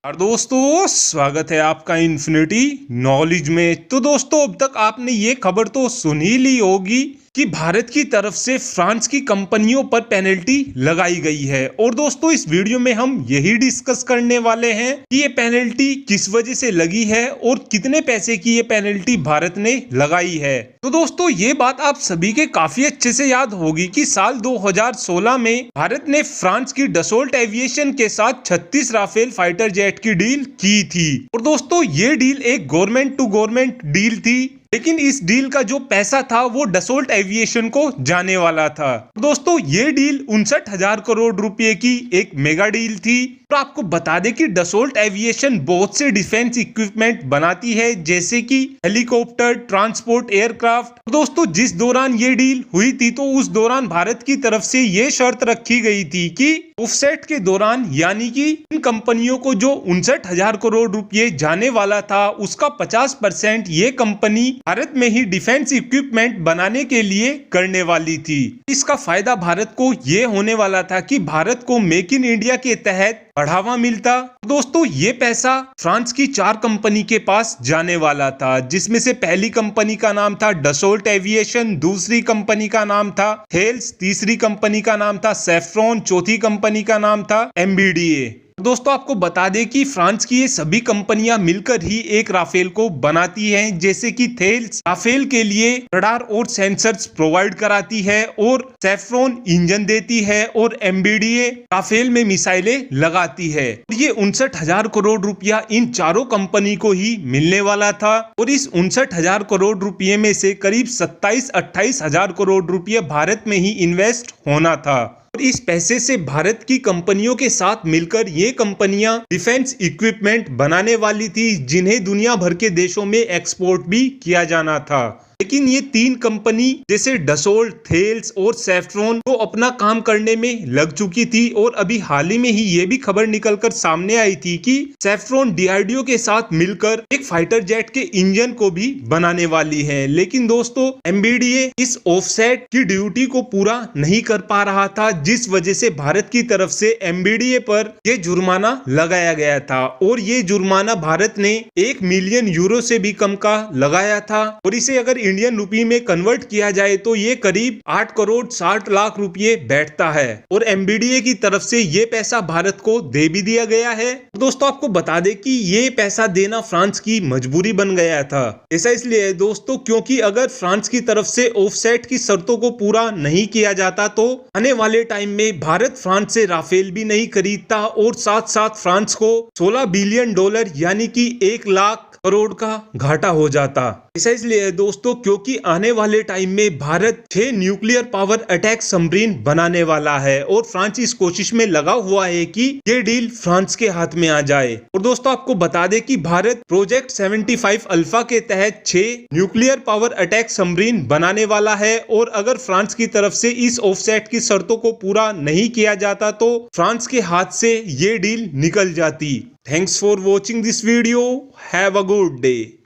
और दोस्तों स्वागत है आपका इन्फिनिटी नॉलेज में। तो दोस्तों अब तक आपने ये खबर तो सुन ही ली होगी कि भारत की तरफ से फ्रांस की कंपनियों पर पेनल्टी लगाई गई है। और दोस्तों इस वीडियो में हम यही डिस्कस करने वाले हैं कि ये पेनल्टी किस वजह से लगी है और कितने पैसे की ये पेनल्टी भारत ने लगाई है। तो दोस्तों ये बात आप सभी के काफी अच्छे से याद होगी कि साल 2016 में भारत ने फ्रांस की डसोल्ट एविएशन के साथ 36 राफेल फाइटर जेट की डील की थी। और दोस्तों ये डील एक गवर्नमेंट टू गवर्नमेंट डील थी, लेकिन इस डील का जो पैसा था वो डसोल्ट एविएशन को जाने वाला था। दोस्तों ये डील 59,000 करोड़ रुपए की एक मेगा डील थी। तो आपको बता दें कि डसोल्ट एविएशन बहुत से डिफेंस इक्विपमेंट बनाती है, जैसे कि हेलीकॉप्टर, ट्रांसपोर्ट एयरक्राफ्ट। दोस्तों जिस दौरान ये डील हुई थी तो उस दौरान भारत की तरफ से ये शर्त रखी गई थी कि ऑफसेट के दौरान, यानी कि इन कंपनियों को जो 59,000 करोड़ रुपए जाने वाला था उसका 50% ये कंपनी भारत में ही डिफेंस इक्विपमेंट बनाने के लिए करने वाली थी। इसका फायदा भारत को ये होने वाला था कि भारत को मेक इन इंडिया के तहत बढ़ावा मिलता। दोस्तों ये पैसा फ्रांस की 4 कंपनी के पास जाने वाला था, जिसमें से पहली कंपनी का नाम था डसोल्ट एविएशन, दूसरी कंपनी का नाम था थेल्स, तीसरी कंपनी का नाम था सेफ्रॉन, चौथी कंपनी का नाम था MBDA। दोस्तों आपको बता दें कि फ्रांस की ये सभी कंपनियां मिलकर ही एक राफेल को बनाती हैं, जैसे कि थेल्स राफेल के लिए रडार और सेंसर्स प्रोवाइड कराती है और सेफ्रॉन इंजन देती है और MBDA राफेल में मिसाइलें लगाती है। ये 59,000 करोड़ रुपया इन चारों कंपनी को ही मिलने वाला था और इस 59,000 करोड़ रुपये में से करीब 27-28 हजार करोड़ रुपये भारत में ही इन्वेस्ट होना था। और इस पैसे से भारत की कंपनियों के साथ मिलकर ये कंपनियां डिफेंस इक्विपमेंट बनाने वाली थी, जिन्हें दुनिया भर के देशों में एक्सपोर्ट भी किया जाना था। लेकिन ये 3 कंपनी जैसे डसोल्ट, थेल्स और सेफ्रॉन तो अपना काम करने में लग चुकी थी। और अभी हाल ही में ही ये भी खबर निकलकर सामने आई थी कि सेफ्रॉन DRDO के साथ मिलकर एक फाइटर जेट के इंजन को भी बनाने वाली है। लेकिन दोस्तों MBDA इस ऑफसेट की ड्यूटी को पूरा नहीं कर पा रहा था, जिस वजह से भारत की तरफ से MBDA पर यह जुर्माना लगाया गया था। और ये जुर्माना भारत ने 1 मिलियन यूरो से भी कम का लगाया था। और इसे अगर इंडियन रुपी में कन्वर्ट किया जाए तो ये करीब 8 करोड़ 60 लाख रुपए बैठता है। और MBDA की तरफ से ये पैसा भारत को दे भी दिया गया है। दोस्तों आपको बता दें कि ये पैसा देना फ्रांस की मजबूरी बन गया था। ऐसा इसलिए है दोस्तों क्योंकि अगर फ्रांस की तरफ से ऑफसेट की शर्तों को पूरा नहीं किया जाता तो आने वाले टाइम में भारत फ्रांस से राफेल भी नहीं खरीदता और साथ साथ फ्रांस को $16 बिलियन यानी कि 1 लाख करोड़ का घाटा हो जाता। ऐसा इसलिए है दोस्तों क्योंकि आने वाले टाइम में Bharat 6 nuclear power attack submarine बनाने वाला है और फ्रांस इस कोशिश में लगा हुआ है कि ये डील फ्रांस के हाथ में आ जाए। और दोस्तों आपको बता दें कि भारत प्रोजेक्ट 75 अल्फा के तहत 6 न्यूक्लियर पावर अटैक सबमरीन बनाने वाला है। और अगर फ्रांस की तरफ से इस ऑफसेट की शर्तों को पूरा नहीं किया जाता तो फ्रांस के हाथ से ये डील निकल जाती। Thanks for watching this video. Have a good day.